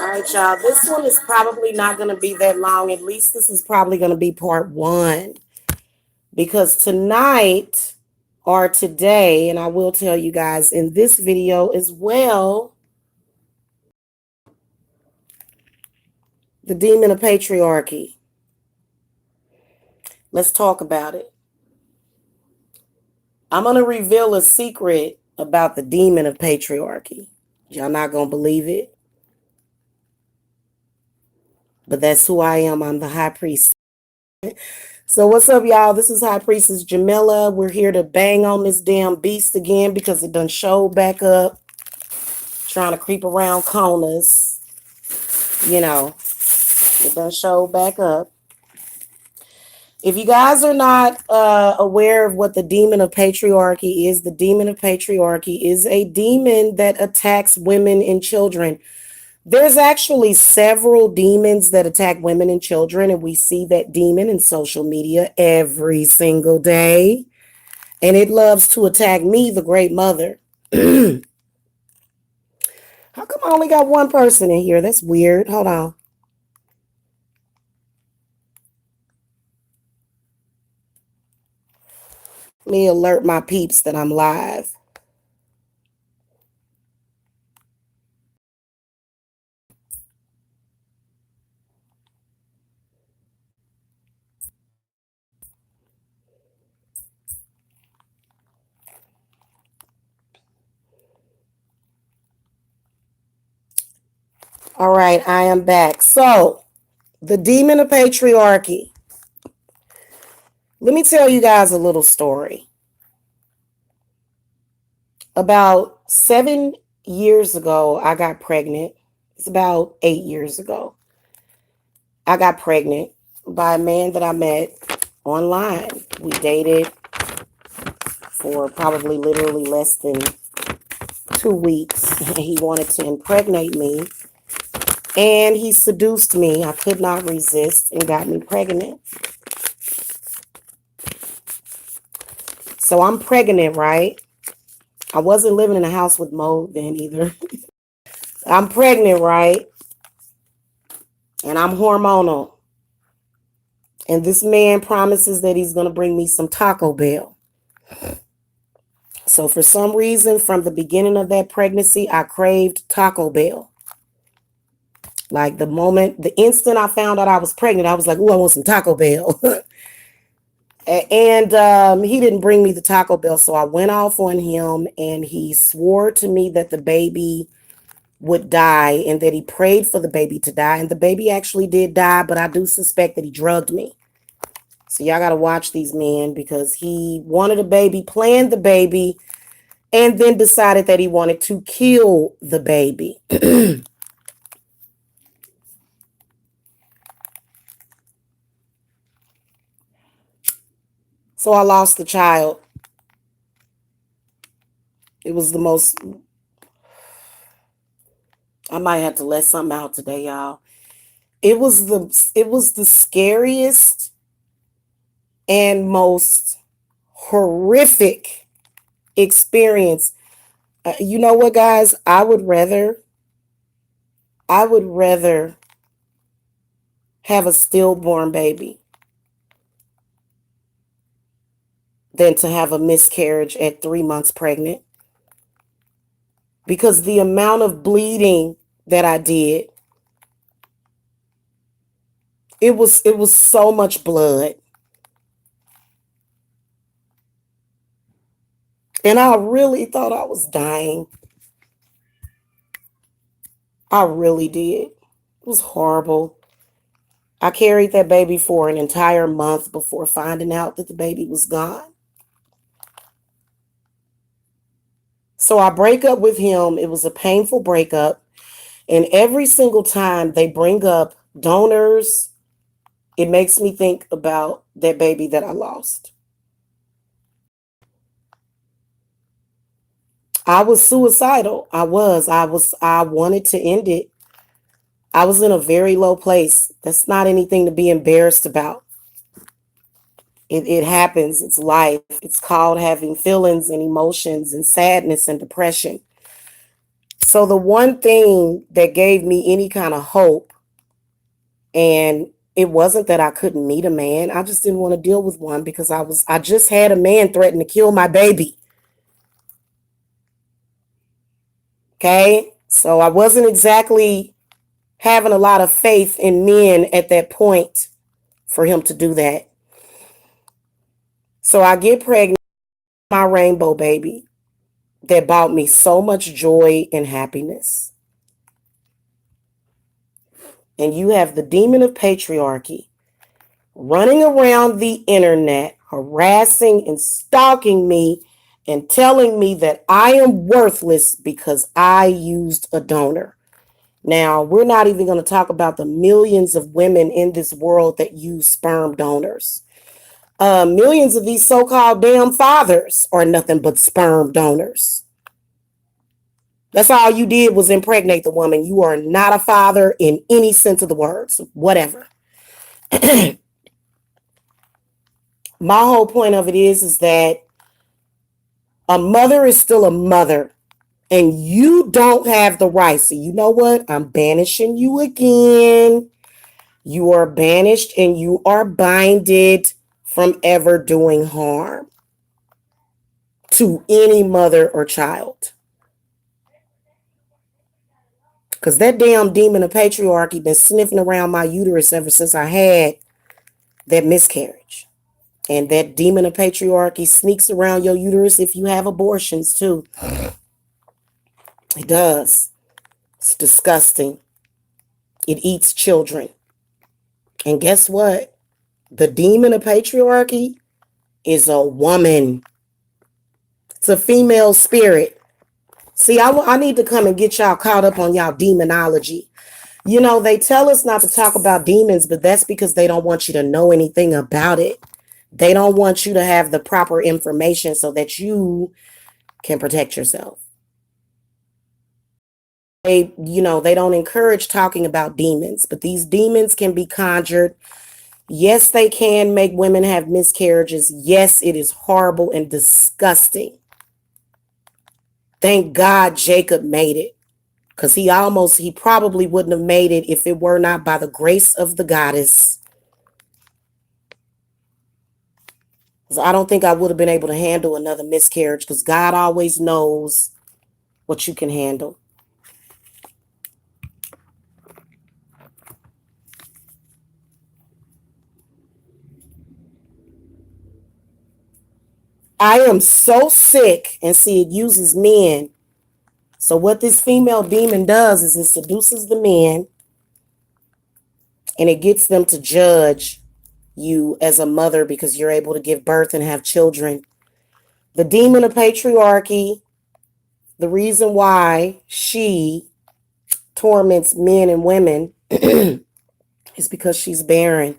All right, y'all. This one is probably not going to be that long. At least this is probably going to be part one. Because tonight or today, and I will tell you guys in this video as well, the demon of patriarchy. Let's talk about it. I'm going to reveal a secret about the demon of patriarchy. Y'all not going to believe it. But that's who I am. I'm the high priest. So what's up, y'all? This is High Priestess Jamila. We're here to bang on this damn beast again because it done showed back up. Trying to creep around corners. You know, it done showed back up. If you guys are not aware of what the demon of patriarchy is, the demon of patriarchy is a demon that attacks women and children. There's actually several demons that attack women and children, and we see that demon in social media every single day. And it loves to attack me, the great mother. How come I only got one person in here? That's weird. Hold on. Let me alert my peeps that I'm live. All right, I am back. So, the demon of patriarchy. Let me tell you guys a little story. About 7 years ago, I got pregnant. It's about 8 years ago. I got pregnant by a man that I met online. We dated for probably literally less than 2 weeks. He wanted to impregnate me, and he seduced me. I could not resist and got me pregnant. So I'm pregnant, right? I wasn't living in a house with mold then either. I'm pregnant, right? And I'm hormonal. And this man promises that he's going to bring me some Taco Bell. So for some reason, from the beginning of that pregnancy, I craved Taco Bell. Like the instant I found out I was pregnant, I was like, "Ooh, I want some Taco Bell." And he didn't bring me the Taco Bell. So I went off on him and he swore to me that the baby would die and that he prayed for the baby to die. And the baby actually did die, but I do suspect that he drugged me. So y'all got to watch these men because he wanted a baby, planned the baby, and then decided that he wanted to kill the baby. So I lost the child. It was the most, I might have to let something out today, y'all. It was the scariest and most horrific experience. You know what, guys? I would rather have a stillborn baby than to have a miscarriage at 3 months pregnant. Because the amount of bleeding that I did, it was so much blood. And I really thought I was dying. I really did. It was horrible. I carried that baby for an entire month before finding out that the baby was gone. So I break up with him. It was a painful breakup. And every single time they bring up donors, it makes me think about that baby that I lost. I was suicidal. I wanted to end it. I was in a very low place. That's not anything to be embarrassed about. It happens. It's life. It's called having feelings and emotions and sadness and depression. So the one thing that gave me any kind of hope, and it wasn't that I couldn't meet a man. I just didn't want to deal with one because I just had a man threaten to kill my baby. Okay? So I wasn't exactly having a lot of faith in men at that point for him to do that. So I get pregnant with my rainbow baby that brought me so much joy and happiness. And you have the demon of patriarchy running around the internet, harassing and stalking me and telling me that I am worthless because I used a donor. Now, we're not even going to talk about the millions of women in this world that use sperm donors. Millions of these so-called damn fathers are nothing but sperm donors. That's all you did was impregnate the woman. You are not a father in any sense of the words, whatever. My whole point of it is that a mother is still a mother and you don't have the right. So you know what? I'm banishing you again. You are banished and you are binded from ever doing harm to any mother or child. Because that damn demon of patriarchy been sniffing around my uterus ever since I had that miscarriage. And that demon of patriarchy sneaks around your uterus if you have abortions too. It does. It's disgusting. It eats children. And guess what? The demon of patriarchy is a woman. It's a female spirit. See, I need to come and get y'all caught up on y'all demonology. You know, they tell us not to talk about demons, but that's because they don't want you to know anything about it. They don't want you to have the proper information so that you can protect yourself. They don't encourage talking about demons, but these demons can be conjured. Yes, they can make women have miscarriages. Yes, it is horrible and disgusting. Thank God Jacob made it. Because he probably wouldn't have made it if it were not by the grace of the goddess. Because I don't think I would have been able to handle another miscarriage, because God always knows what you can handle. I am so sick, and see, it uses men. So what this female demon does is it seduces the men, and it gets them to judge you as a mother because you're able to give birth and have children. The demon of patriarchy, the reason why she torments men and women is because she's barren.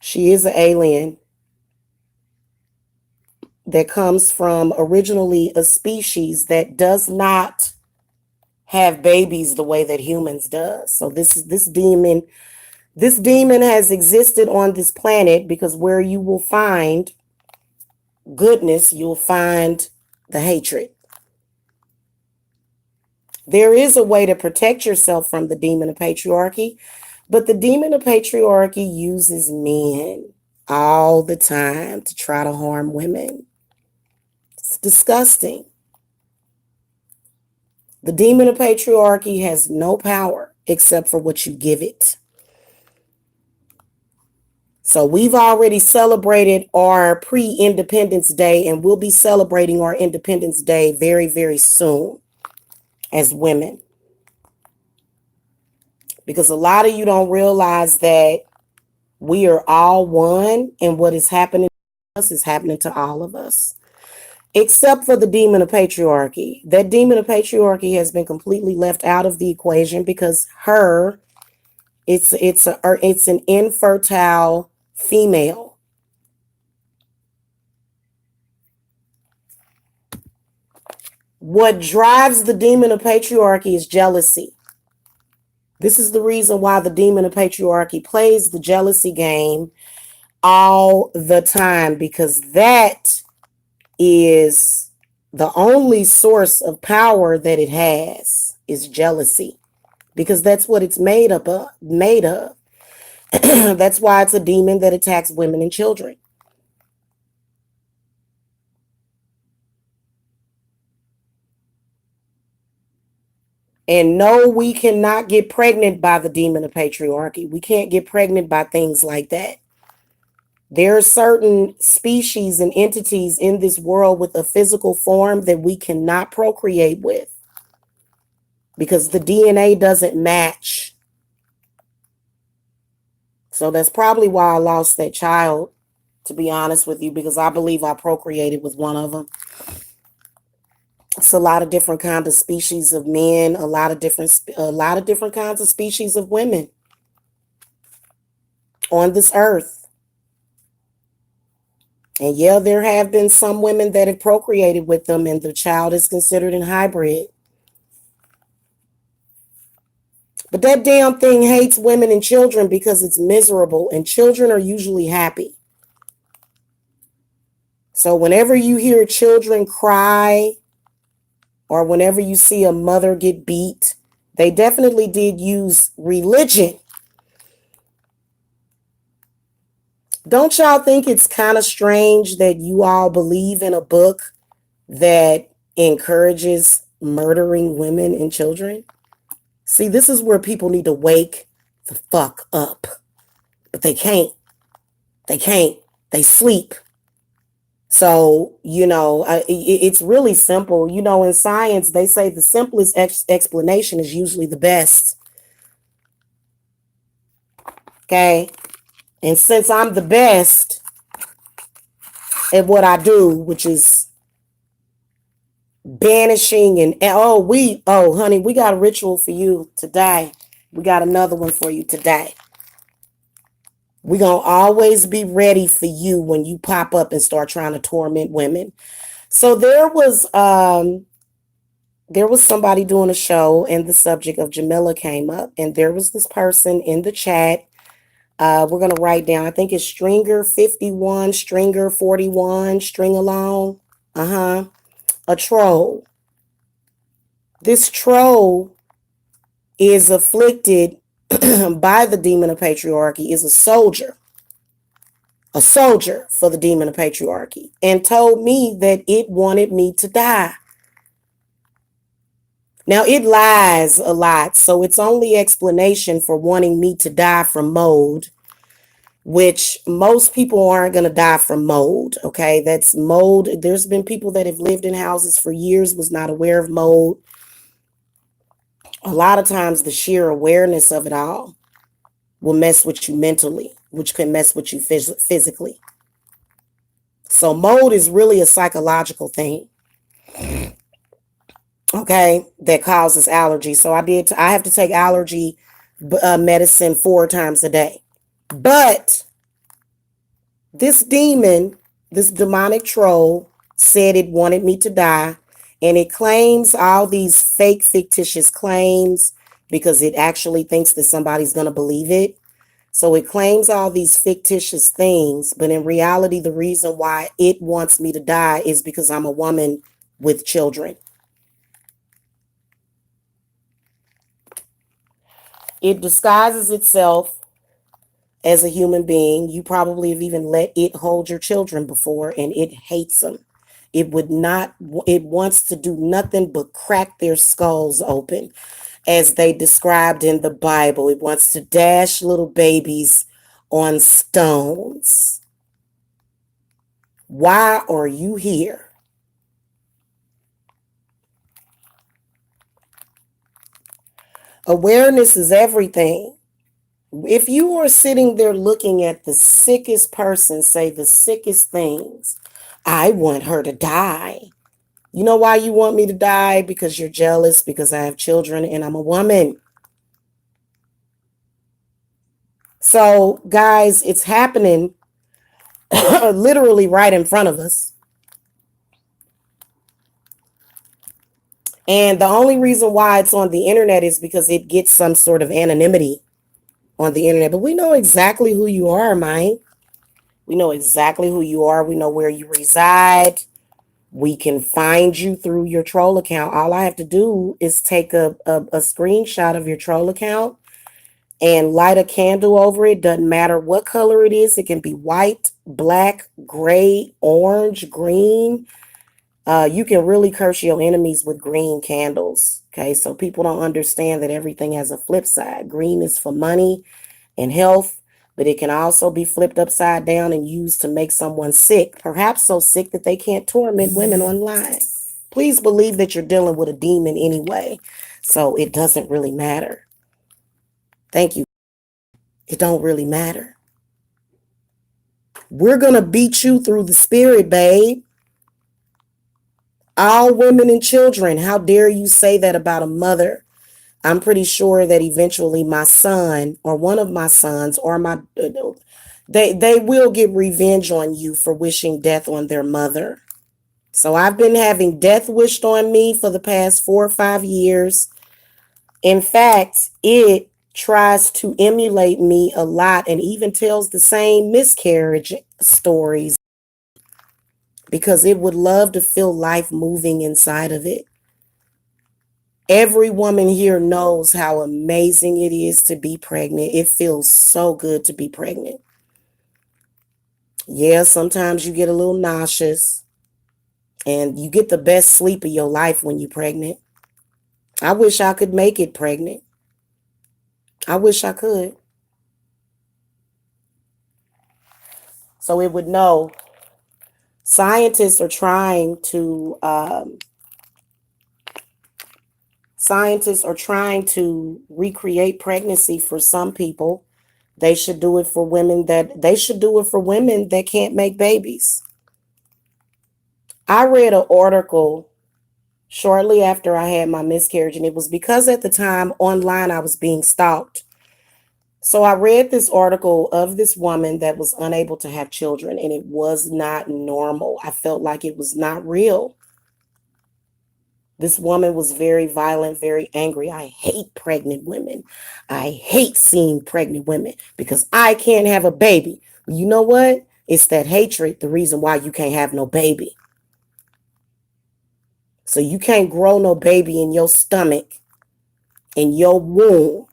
She is an alien that comes from originally a species that does not have babies the way that humans does. So this demon has existed on this planet because where you will find goodness, you'll find the hatred. There is a way to protect yourself from the demon of patriarchy, but the demon of patriarchy uses men all the time to try to harm women. It's disgusting. The demon of patriarchy has no power except for what you give it. So we've already celebrated our pre-Independence Day, and we'll be celebrating our Independence Day very, very soon as women. Because a lot of you don't realize that we are all one, and what is happening to us is happening to all of us. Except for the demon of patriarchy. That demon of patriarchy has been completely left out of the equation because it's an infertile female. What drives the demon of patriarchy is jealousy. This is the reason why the demon of patriarchy plays the jealousy game all the time, because that is the only source of power that it has is jealousy, because that's what it's made of. That's why it's a demon that attacks women and children. And no, we cannot get pregnant by the demon of patriarchy. We can't get pregnant by things like that. There are certain species and entities in this world with a physical form that we cannot procreate with because the DNA doesn't match. So that's probably why I lost that child, to be honest with you, because I believe I procreated with one of them. It's a lot of different kinds of species of men, a lot of different kinds of species of women on this earth. And yeah, there have been some women that have procreated with them, and the child is considered an hybrid. But that damn thing hates women and children because it's miserable, and children are usually happy. So whenever you hear children cry, or whenever you see a mother get beat, they definitely did use religion. Don't y'all think it's kind of strange that you all believe in a book that encourages murdering women and children? See, this is where people need to wake the fuck up. But they can't. They can't. They sleep. So, it's really simple. In science, they say the simplest explanation is usually the best. Okay? And since I'm the best at what I do, which is banishing honey, we got a ritual for you today. We got another one for you today. We're going to always be ready for you when you pop up and start trying to torment women. So there was somebody doing a show, and the subject of Jamila came up, and there was this person in the chat. We're going to write down, I think it's Stringer51, Stringer41, String Along. a troll. This troll is afflicted by the demon of patriarchy, is a soldier for the demon of patriarchy, and told me that it wanted me to die. Now, it lies a lot, so its only explanation for wanting me to die from mold, which most people aren't going to die from mold, okay? That's mold. There's been people that have lived in houses for years, was not aware of mold. A lot of times the sheer awareness of it all will mess with you mentally, which can mess with you physically. So mold is really a psychological thing, okay, that causes allergy. So I have to take allergy medicine 4 times a day. But this demon, this demonic troll, said it wanted me to die, and it claims all these fake, fictitious claims because it actually thinks that somebody's going to believe it. So it claims all these fictitious things, but in reality, the reason why it wants me to die is because I'm a woman with children. It disguises itself as a human being. You probably have even let it hold your children before, and it hates them. It wants to do nothing but crack their skulls open, as they described in the Bible. It wants to dash little babies on stones. Why are you here? Awareness is everything. If you are sitting there looking at the sickest person say the sickest things, I want her to die. You know why you want me to die? Because you're jealous, because I have children and I'm a woman. So, guys, it's happening literally right in front of us. And the only reason why it's on the internet is because it gets some sort of anonymity on the internet. But we know exactly who you are, Mike. We know exactly who you are. We know where you reside. We can find you through your troll account. All I have to do is take a screenshot of your troll account and light a candle over it. Doesn't matter what color it is. It can be white, black, gray, orange, green. You can really curse your enemies with green candles. Okay, so people don't understand that everything has a flip side. Green is for money and health, but it can also be flipped upside down and used to make someone sick, perhaps so sick that they can't torment women online. Please believe that you're dealing with a demon anyway, so it doesn't really matter. Thank you. It don't really matter. We're going to beat you through the spirit, babe. All women and children. How dare you say that about a mother? I'm pretty sure that eventually my son or one of my sons or they will get revenge on you for wishing death on their mother. So I've been having death wished on me for the past 4 or 5 years. In fact, it tries to emulate me a lot and even tells the same miscarriage stories because it would love to feel life moving inside of it. Every woman here knows how amazing it is to be pregnant. It feels so good to be pregnant. Yeah, sometimes you get a little nauseous and you get the best sleep of your life when you're pregnant. I wish I could make it pregnant. I wish I could. So it would know. Scientists are trying to recreate pregnancy for some people. They should do it for women that can't make babies. I read an article shortly after I had my miscarriage, and it was because at the time online I was being stalked. So I read this article of this woman that was unable to have children, and it was not normal. I felt like it was not real. This woman was very violent, very angry. I hate pregnant women. I hate seeing pregnant women because I can't have a baby. You know what? It's that hatred, the reason why you can't have no baby. So you can't grow no baby in your stomach, in your womb,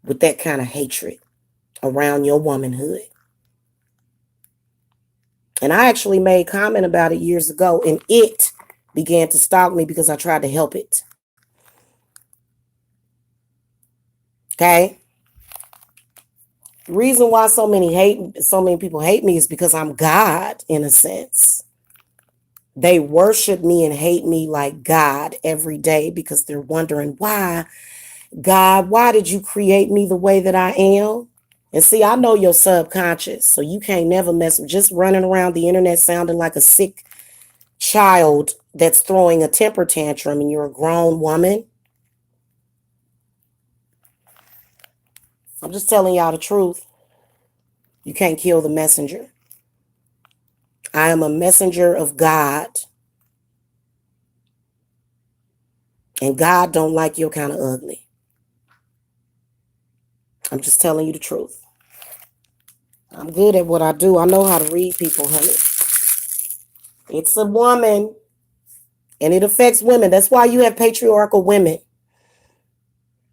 with that kind of hatred around your womanhood. And I actually made a comment about it years ago, and it began to stalk me because I tried to help it. Okay? The reason why so many people hate me is because I'm God, in a sense. They worship me and hate me like God every day because they're wondering, why, God, why did you create me the way that I am? And see, I know your subconscious, so you can't never mess with just running around the internet sounding like a sick child that's throwing a temper tantrum and you're a grown woman. I'm just telling y'all the truth. You can't kill the messenger. I am a messenger of God. And God don't like your kind of ugly. I'm just telling you the truth. I'm good at what I do. I know how to read people, honey. It's a woman. And it affects women. That's why you have patriarchal women.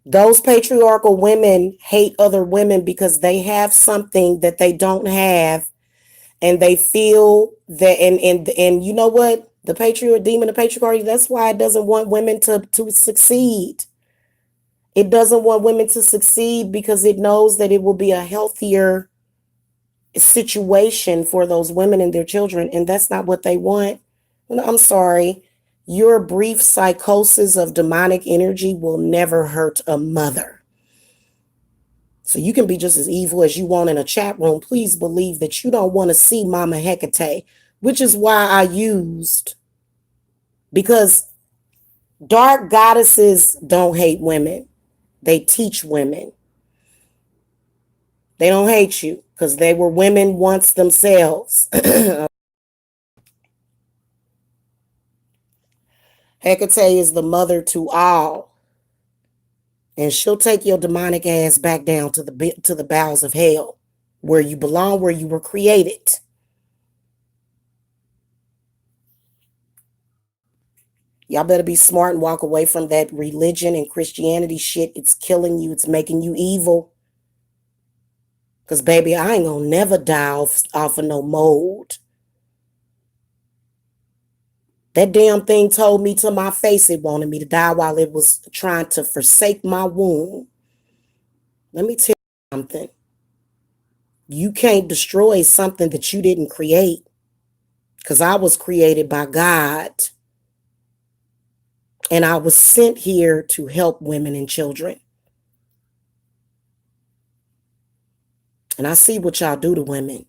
Those patriarchal women hate other women because they have something that they don't have. And they feel that, and you know what? The patriarch demon, the patriarchy, that's why it doesn't want women to succeed. It doesn't want women to succeed because it knows that it will be a healthier situation for those women and their children. And that's not what they want. I'm sorry. Your brief psychosis of demonic energy will never hurt a mother. So you can be just as evil as you want in a chat room. Please believe that you don't want to see Mama Hecate, which is why I used, because dark goddesses don't hate women. They teach women. They don't hate you because they were women once themselves. Hecate is the mother to all. And she'll take your demonic ass back down to the bowels of hell, where you belong, where you were created. Y'all better be smart and walk away from that religion and Christianity shit. It's killing you. It's making you evil. Because, baby, I ain't gonna never die off of no mold. That damn thing told me to my face it wanted me to die while it was trying to forsake my womb. Let me tell you something. You can't destroy something that you didn't create. Because I was created by God. And I was sent here to help women and children. And I see what y'all do to women.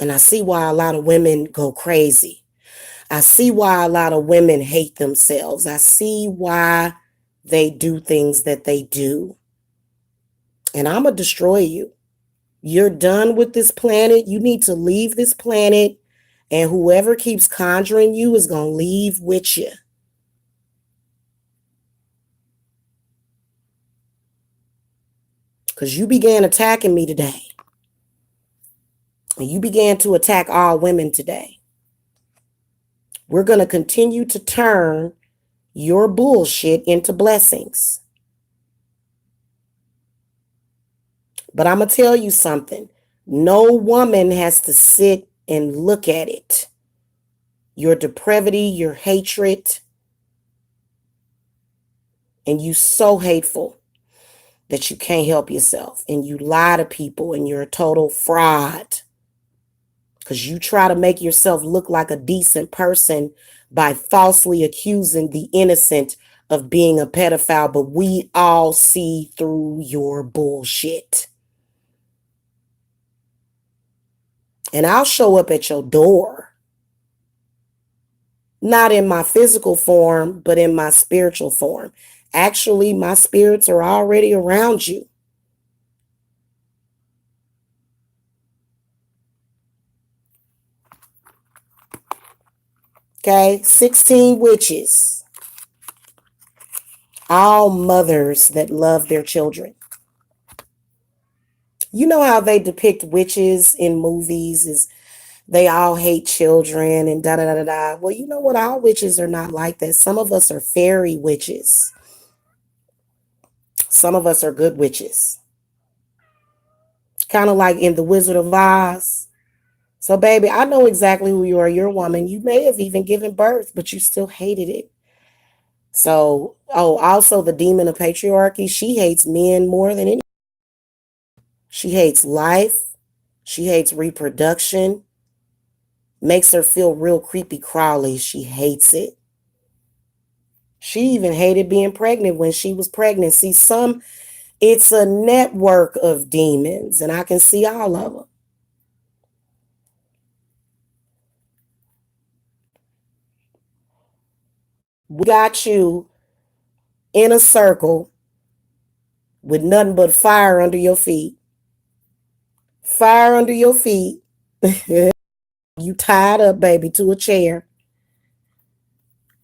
And I see why a lot of women go crazy. I see why a lot of women hate themselves. I see why they do things that they do. And I'm going to destroy you. You're done with this planet. You need to leave this planet. And whoever keeps conjuring you is going to leave with you. Because you began attacking me today. And you began to attack all women today. We're going to continue to turn your bullshit into blessings. But I'm going to tell you something. No woman has to sit and look at it. Your depravity, your hatred, and you so hateful that you can't help yourself. And you lie to people and you're a total fraud. Because you try to make yourself look like a decent person by falsely accusing the innocent of being a pedophile. But we all see through your bullshit. And I'll show up at your door. Not in my physical form, but in my spiritual form. Actually, my spirits are already around you. Okay, 16 witches. All mothers that love their children. You know how they depict witches in movies is They all hate children and da da da da da. Well, you know what? All witches are not like that. Some of us are fairy witches. Some of us are good witches. Kind of like in The Wizard of Oz. So, baby, I know exactly who you are. You're a woman. You may have even given birth, but you still hated it. So, oh, also the demon of patriarchy, she hates men more than any. She hates life. She hates reproduction. Makes her feel real creepy crawly. She hates it. She even hated being pregnant when she was pregnant. See, it's a network of demons, and I can see all of them. We got you in a circle with nothing but fire under your feet. Fire under your feet. You tied up, baby, to a chair,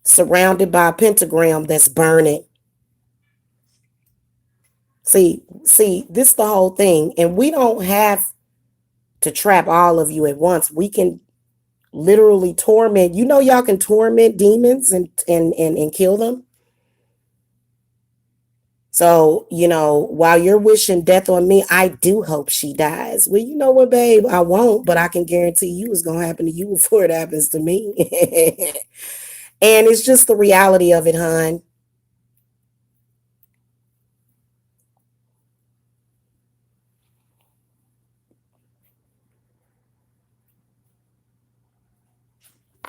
surrounded by a pentagram that's burning. See, this is the whole thing. And we don't have to trap all of you at once. We can literally torment. You know, y'all can torment demons and kill them. So, while you're wishing death on me, I do hope she dies. Well, you know what, babe? I won't, but I can guarantee you it's going to happen to you before it happens to me. And it's just the reality of it, hon.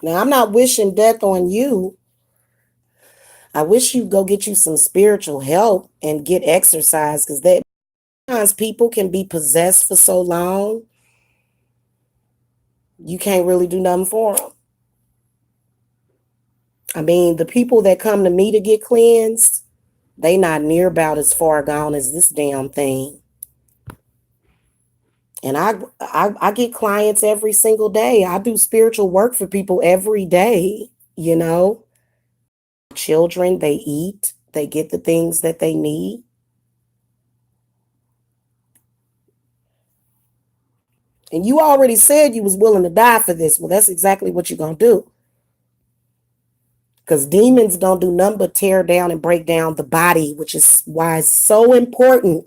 Now, I'm not wishing death on you. I wish you go get you some spiritual help and get exercise because that sometimes people can be possessed for so long, you can't really do nothing for them. I mean, the people that come to me to get cleansed, they not near about as far gone as this damn thing. And I get clients every single day. I do spiritual work for people every day, you know. Children, they eat, they get the things that they need. And you already said you was willing to die for this. Well, that's exactly what you're going to do. Because demons don't do nothing but tear down and break down the body, which is why it's so important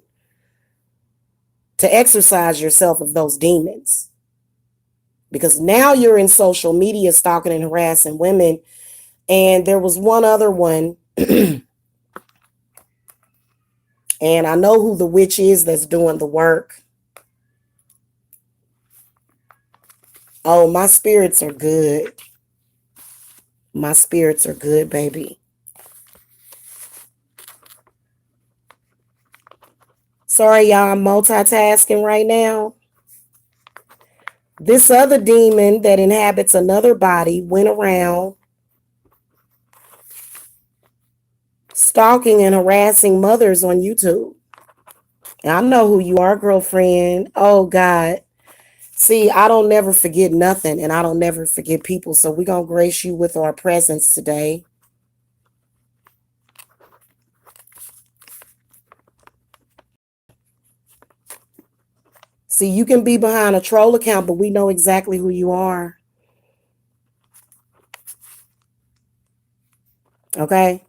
to exercise yourself of those demons. Because now you're in social media stalking and harassing women. And there was one other one. And I know who the witch is that's doing the work. Oh, my spirits are good. My spirits are good, baby. Sorry, y'all, I'm multitasking right now. This other demon that inhabits another body went around stalking and harassing mothers on YouTube. And I know who you are, girlfriend. Oh, God. See, I don't never forget nothing, and I don't never forget people. So we're going to grace you with our presence today. See, you can be behind a troll account, but we know exactly who you are. Okay?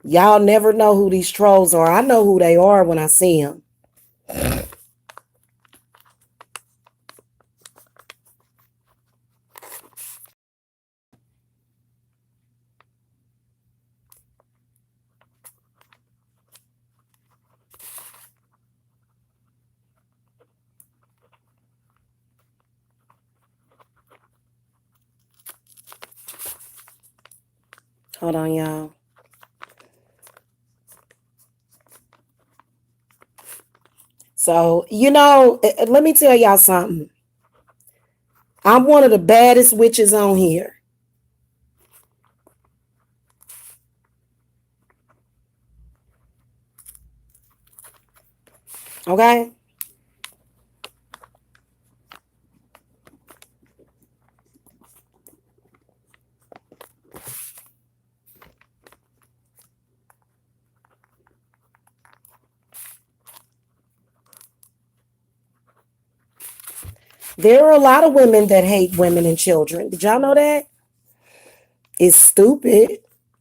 Y'all never know who these trolls are. I know who they are when I see them. Hold on, y'all. So, let me tell y'all something. I'm one of the baddest witches on here. Okay? There are a lot of women that hate women and children. Did y'all know that? It's stupid,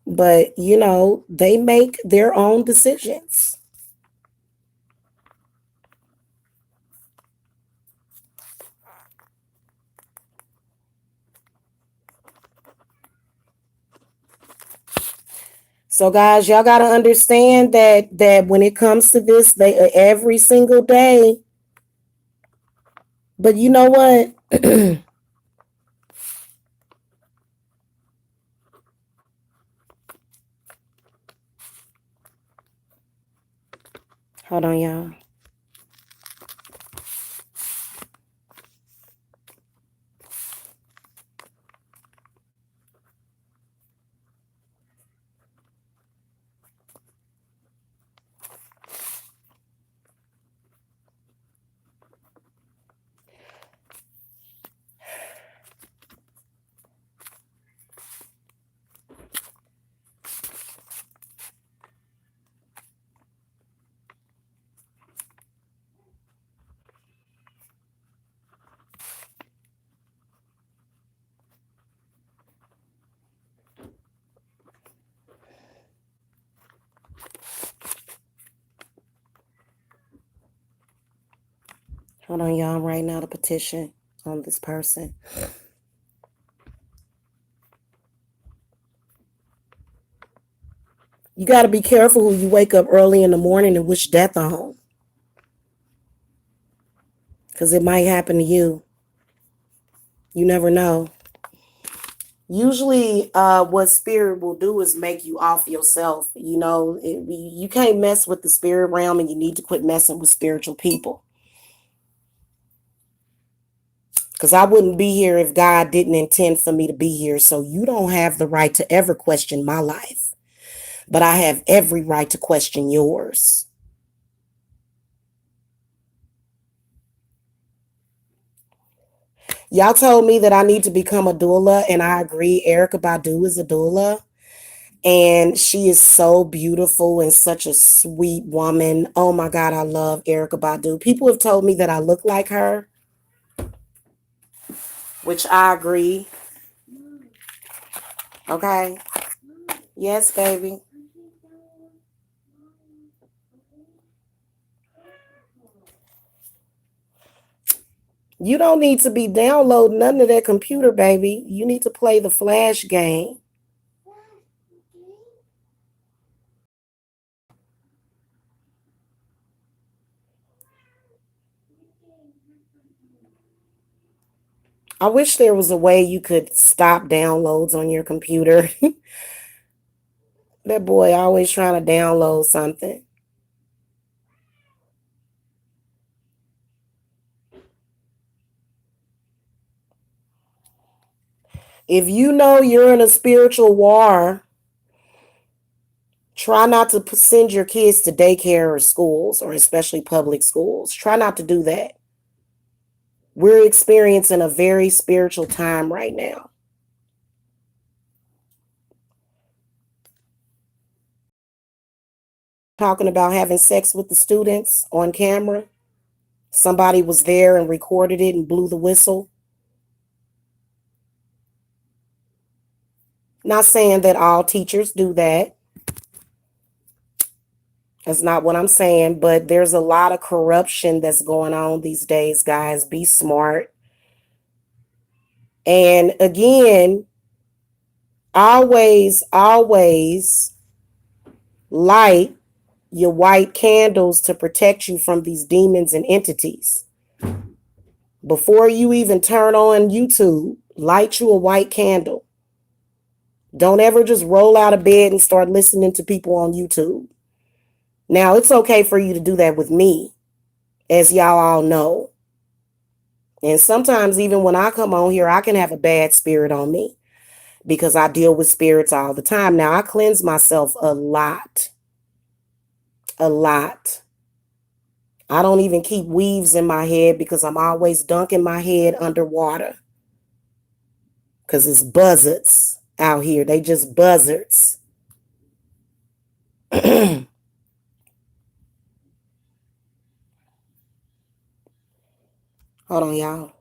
but they make their own decisions. So guys, y'all got to understand that when it comes to this, they every single day. But you know what? Hold on, y'all. Hold on, y'all. I'm writing out a petition on this person. You got to be careful who you wake up early in the morning and wish death on, because it might happen to you. You never know. Usually, what spirit will do is make you off yourself. You can't mess with the spirit realm, and you need to quit messing with spiritual people. Because I wouldn't be here if God didn't intend for me to be here. So you don't have the right to ever question my life. But I have every right to question yours. Y'all told me that I need to become a doula, and I agree. Erykah Badu is a doula, and she is so beautiful and such a sweet woman. Oh my God, I love Erykah Badu. People have told me that I look like her, which I agree. Okay. Yes, baby. You don't need to be downloading none of that computer, baby. You need to play the Flash game. I wish there was a way you could stop downloads on your computer. That boy always trying to download something. If you know you're in a spiritual war, try not to send your kids to daycare or schools, or especially public schools. Try not to do that. We're experiencing a very spiritual time right now. Talking about having sex with the students on camera. Somebody was there and recorded it and blew the whistle. Not saying that all teachers do that. That's not what I'm saying, but there's a lot of corruption that's going on these days, guys. Be smart. And again, always light your white candles to protect you from these demons and entities. Before you even turn on YouTube, light you a white candle. Don't ever just roll out of bed and start listening to people on YouTube. Now, it's okay for you to do that with me, as y'all all know. And sometimes, even when I come on here, I can have a bad spirit on me because I deal with spirits all the time. Now, I cleanse myself a lot. A lot. I don't even keep weaves in my head because I'm always dunking my head underwater. Because it's buzzards out here. They just buzzards. Hold on, y'all.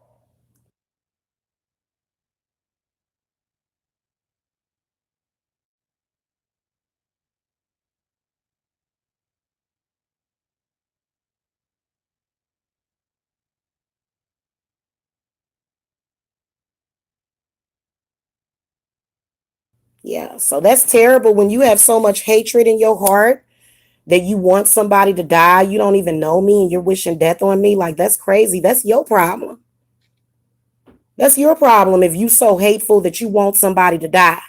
Yeah, so that's terrible when you have so much hatred in your heart that you want somebody to die. You don't even know me and you're wishing death on me. Like, that's crazy. That's your problem. That's your problem if you so hateful that you want somebody to die.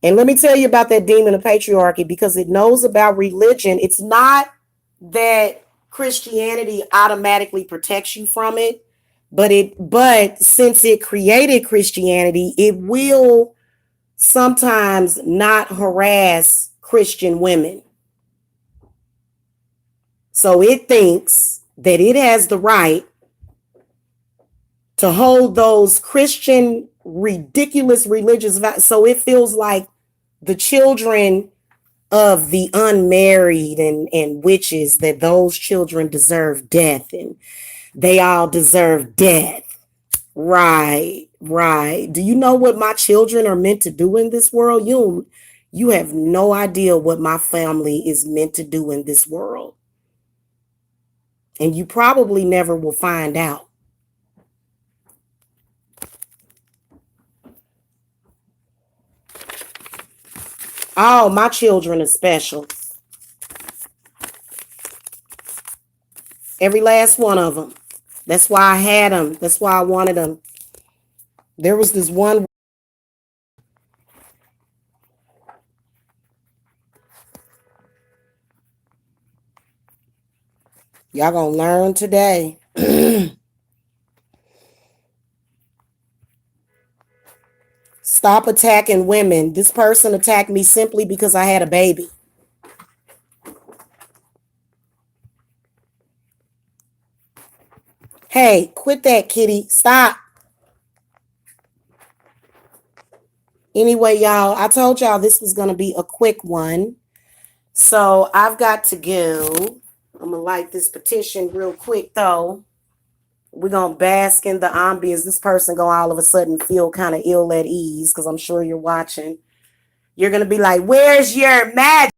And let me tell you about that demon of patriarchy because it knows about religion. It's not that Christianity automatically protects you from it, but since it created Christianity, it will sometimes not harass Christian women. So it thinks that it has the right to hold those Christian ridiculous religious so it feels like the children of the unmarried and witches, that those children deserve death and they all deserve death. Right, right. Do you know what my children are meant to do in this world? You have no idea what my family is meant to do in this world. And you probably never will find out. All my children are special. Every last one of them. That's why I had them. That's why I wanted them. There was this one. Y'all gonna learn today. Stop attacking women. This person attacked me simply because I had a baby. Hey, quit that, kitty. Stop. Anyway, y'all, I told y'all this was going to be a quick one. So I've got to go. I'm going to light this petition real quick, though. We're going to bask in the ambience. This person going to all of a sudden feel kind of ill at ease because I'm sure you're watching. You're going to be like, where's your magic?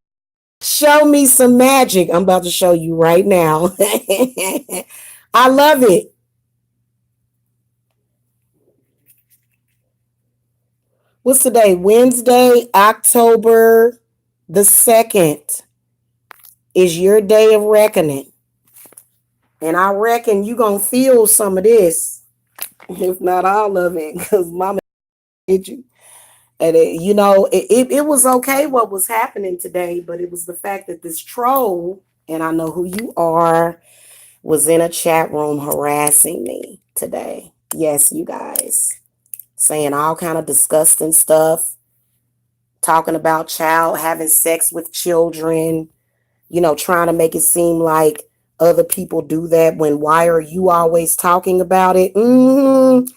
Show me some magic. I'm about to show you right now. I love it. What's today? Wednesday, October the 2nd is your day of reckoning. And I reckon you're going to feel some of this, if not all of it, because mama did you. And it was okay what was happening today, but it was the fact that this troll, and I know who you are, was in a chat room harassing me today. Yes, you guys. Saying all kind of disgusting stuff, talking about having sex with children, trying to make it seem like other people do that when why are you always talking about it? And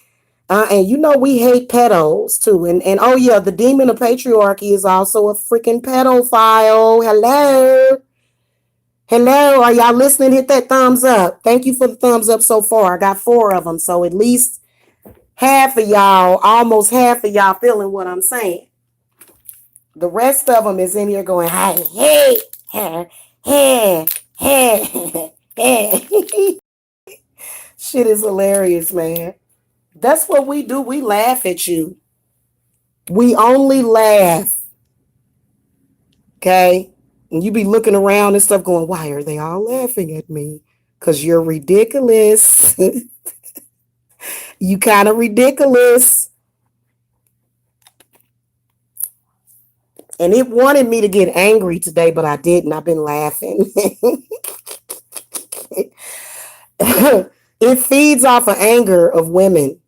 we hate pedos too. And oh yeah, the demon of patriarchy is also a freaking pedophile. Hello. Hello. Are y'all listening? Hit that thumbs up. Thank you for the thumbs up so far. I got 4 of them. So at least half of y'all, almost half of y'all feeling what I'm saying. The rest of them is in here going, hey, hey, hey, hey, hey. Shit is hilarious, man. That's what we do. We laugh at you. We only laugh. Okay? And you be looking around and stuff going, why are they all laughing at me? Because you're ridiculous. You kind of ridiculous. And it wanted me to get angry today, but I didn't. I've been laughing. It feeds off of anger of women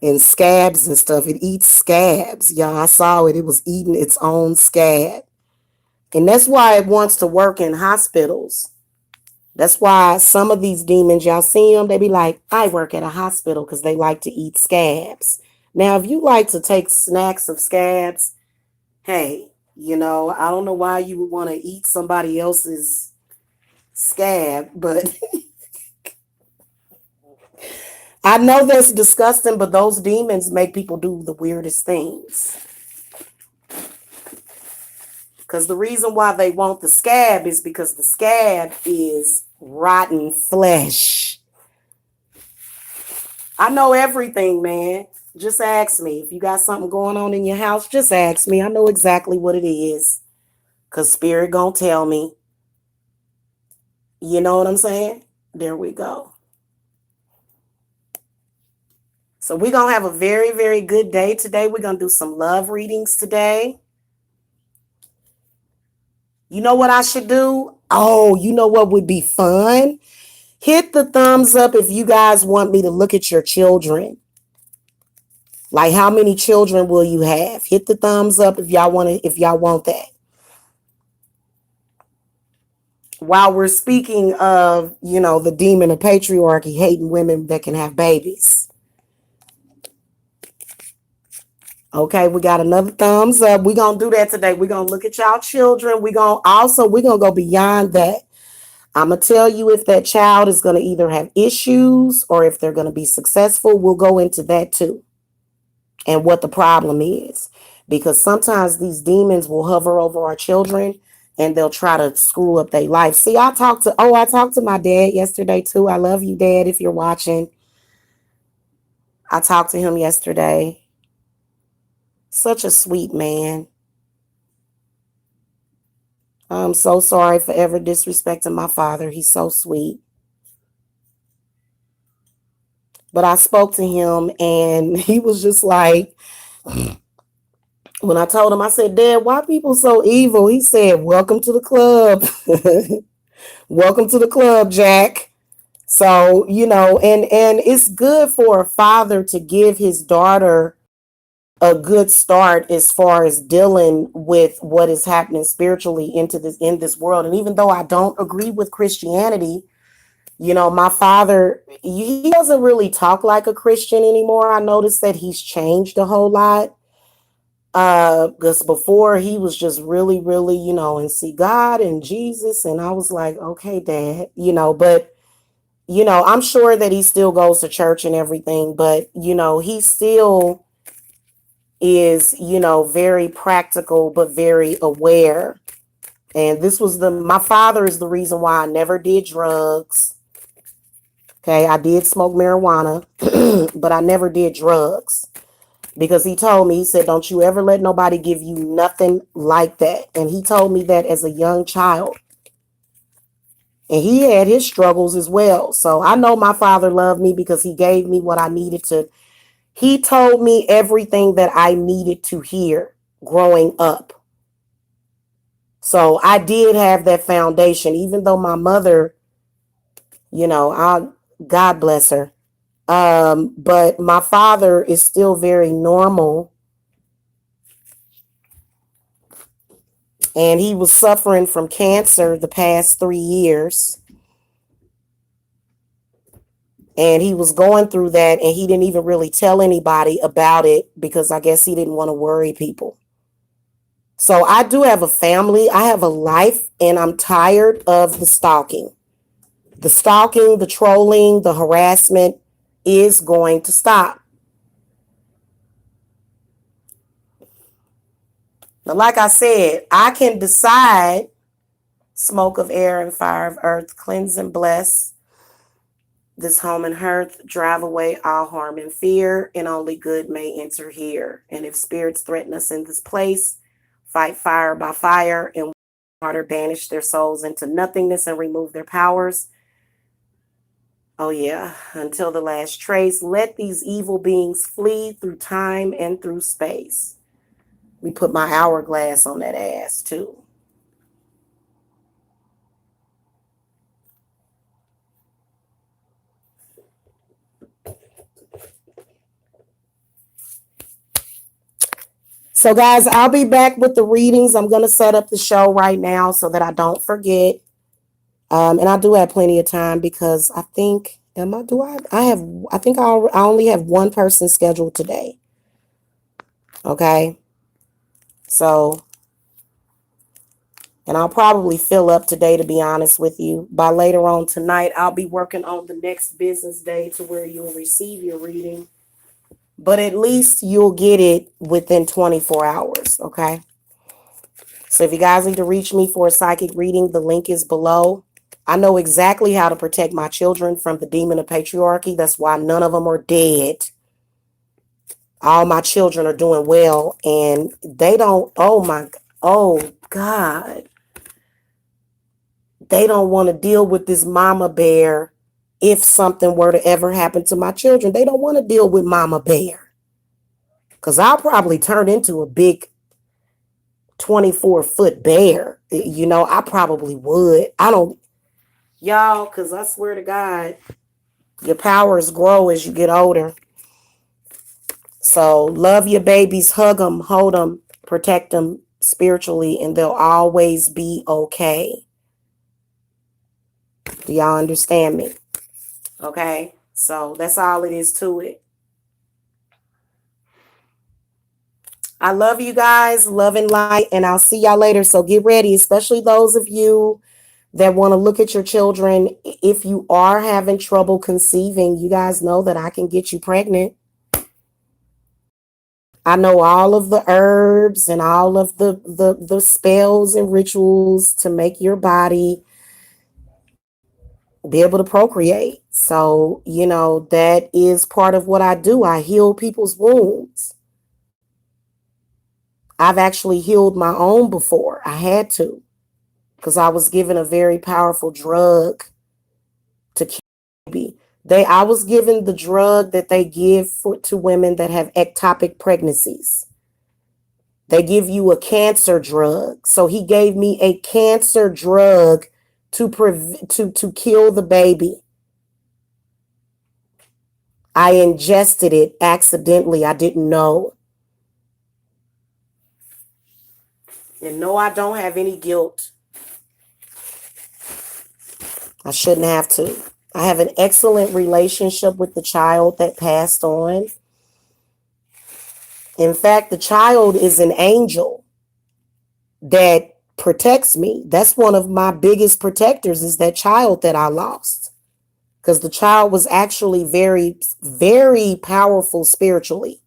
and scabs and stuff. It eats scabs. Y'all, I saw it. It was eating its own scab. And that's why it wants to work in hospitals. That's why some of these demons, y'all see them, they be like, I work at a hospital because they like to eat scabs. Now, if you like to take snacks of scabs, hey, I don't know why you would want to eat somebody else's scab, but I know that's disgusting, but those demons make people do the weirdest things. Because the reason why they want the scab is because the scab is rotten flesh. I know everything, man. Just ask me. If you got something going on in your house, just ask me. I know exactly what it is. Cause spirit gonna tell me. You know what I'm saying? There we go. So we're gonna have a very, very good day today. We're gonna do some love readings today. You know what I should do? Oh, you know what would be fun? Hit the thumbs up if you guys want me to look at your children. Like how many children will you have? Hit the thumbs up if y'all want that. While we're speaking of, the demon of patriarchy hating women that can have babies. Okay, we got another thumbs up. We're going to do that today. We're going to look at y'all children. We're going to go beyond that. I'm going to tell you if that child is going to either have issues or if they're going to be successful. We'll go into that too. And what the problem is. Because sometimes these demons will hover over our children and they'll try to screw up their life. See, I talked to my dad yesterday too. I love you, Dad, if you're watching. I talked to him yesterday. Such a sweet man. I'm so sorry for ever disrespecting my father. He's so sweet. But I spoke to him and he was just like, when I told him, I said, Dad, why people so evil? He said, welcome to the club. Welcome to the club, Jack. So, and it's good for a father to give his daughter a good start as far as dealing with what is happening spiritually in this world. And even though I don't agree with Christianity, my father, he doesn't really talk like a Christian anymore. I noticed that he's changed a whole lot. Because before he was just really, really, and see God and Jesus. And I was like, okay, Dad, but I'm sure that he still goes to church and everything, but, he still is, very practical, but very aware. And my father is the reason why I never did drugs. Okay. I did smoke marijuana, but I never did drugs because he told me, he said, don't you ever let nobody give you nothing like that. And he told me that as a young child. And he had his struggles as well. So I know my father loved me because he gave me what I needed to. He told me everything that I needed to hear growing up. So I did have that foundation, even though my mother, God bless her. But my father is still very normal. And he was suffering from cancer the past 3 years. And he was going through that and he didn't even really tell anybody about it because I guess he didn't want to worry people. So I do have a family. I have a life and I'm tired of the stalking. The stalking, the trolling, the harassment is going to stop. But like I said, I can decide smoke of air and fire of earth, cleanse and bless this home and hearth, drive away all harm and fear, and only good may enter here. And if spirits threaten us in this place, fight fire by fire and water, banish their souls into nothingness and remove their powers. Oh yeah, until the last trace, let these evil beings flee through time and through space. We put my hourglass on that ass too. So guys, I'll be back with the readings. I'm going to set up the show right now so that I don't forget. And I do have plenty of time because I think, I think I only have one person scheduled today. Okay. So, and I'll probably fill up today, to be honest with you. By later on tonight, I'll be working on the next business day to where you'll receive your reading. But at least you'll get it within 24 hours. Okay. So if you guys need to reach me for a psychic reading, the link is below. I know exactly how to protect my children from the demon of patriarchy. That's why none of them are dead. All my children are doing well, and they don't, oh God, they don't want to deal with this mama bear. If something were to ever happen to my children, they don't want to deal with mama bear. Because I'll probably turn into a big 24-foot bear. I probably would. I don't, y'all, because I swear to God, your powers grow as you get older. So love your babies, hug them, hold them, protect them spiritually, and they'll always be okay. Do y'all understand me? Okay, so that's all it is to it. I love you guys, love and light, and I'll see y'all later. So get ready, especially those of you that want to look at your children. If you are having trouble conceiving, you guys know that I can get you pregnant. I know all of the herbs and all of the spells and rituals to make your body be able to procreate. So, that is part of what I do. I heal people's wounds. I've actually healed my own before. I had to, because I was given a very powerful drug to kill. I was given the drug that they give to women that have ectopic pregnancies. They give you a cancer drug. So he gave me a cancer drug to kill the baby. I ingested it accidentally. I didn't know. And no, I don't have any guilt. I shouldn't have to. I have an excellent relationship with the child that passed on. In fact, the child is an angel that protects me. That's one of my biggest protectors, is that child that I lost. Because the child was actually very, very powerful spiritually.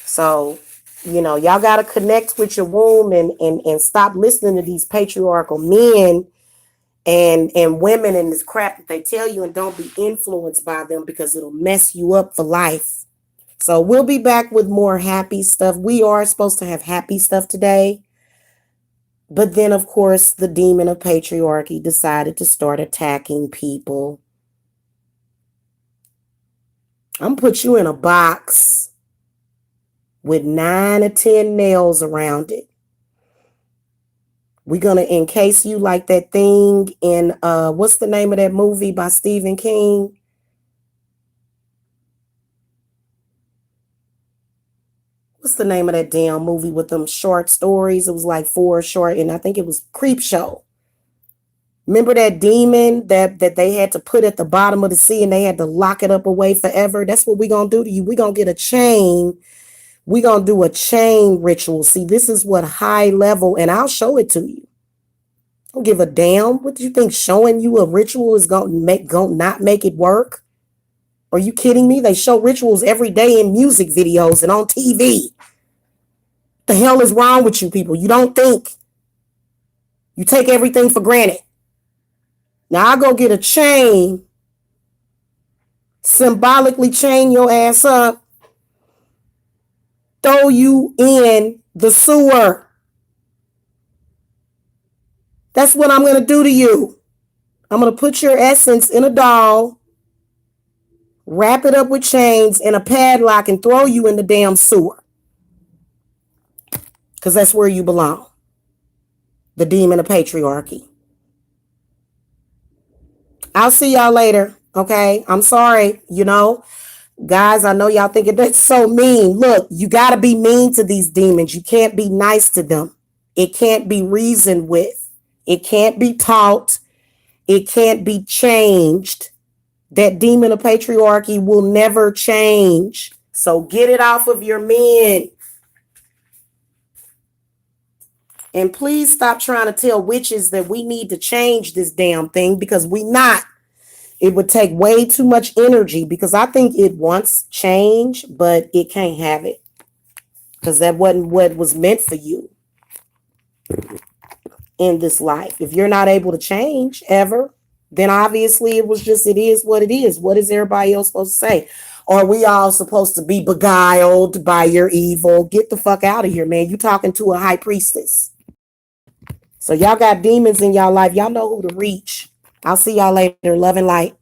So, y'all got to connect with your womb and stop listening to these patriarchal men and women and this crap that they tell you, and don't be influenced by them, because it'll mess you up for life. So we'll be back with more happy stuff. We are supposed to have happy stuff today. But then, of course, the demon of patriarchy decided to start attacking people. I'm going to put you in a box with 9 or 10 nails around it. We're going to encase you like that thing in, what's the name of that movie by Stephen King? What's the name of that damn movie with them short stories? It was like 4 short, and I think it was Creepshow. Remember that demon that they had to put at the bottom of the sea, and they had to lock it up away forever? That's what we're going to do to you. We're going to get a chain. We're going to do a chain ritual. See, this is what high level, and I'll show it to you. Don't give a damn. What do you think showing you a ritual is going to not make it work? Are you kidding me? They show rituals every day in music videos and on TV. The hell is wrong with you people? You don't think. You take everything for granted. Now I'll go get a chain, symbolically chain your ass up, throw you in the sewer. That's what I'm going to do to you. I'm going to put your essence in a doll, wrap it up with chains and a padlock, and throw you in the damn sewer. Because that's where you belong. The demon of patriarchy. I'll see y'all later. Okay. I'm sorry. Guys, I know y'all thinking that's so mean. Look, you got to be mean to these demons. You can't be nice to them. It can't be reasoned with. It can't be taught. It can't be changed. That demon of patriarchy will never change. So get it off of your men. And please stop trying to tell witches that we need to change this damn thing, because we not. It would take way too much energy, because I think it wants change, but it can't have it, because that wasn't what was meant for you in this life. If you're not able to change ever, then obviously it is what it is. What is everybody else supposed to say? Or we all supposed to be beguiled by your evil? Get the fuck out of here, man. You talking to a high priestess. So y'all got demons in y'all life. Y'all know who to reach. I'll see y'all later. Love and light.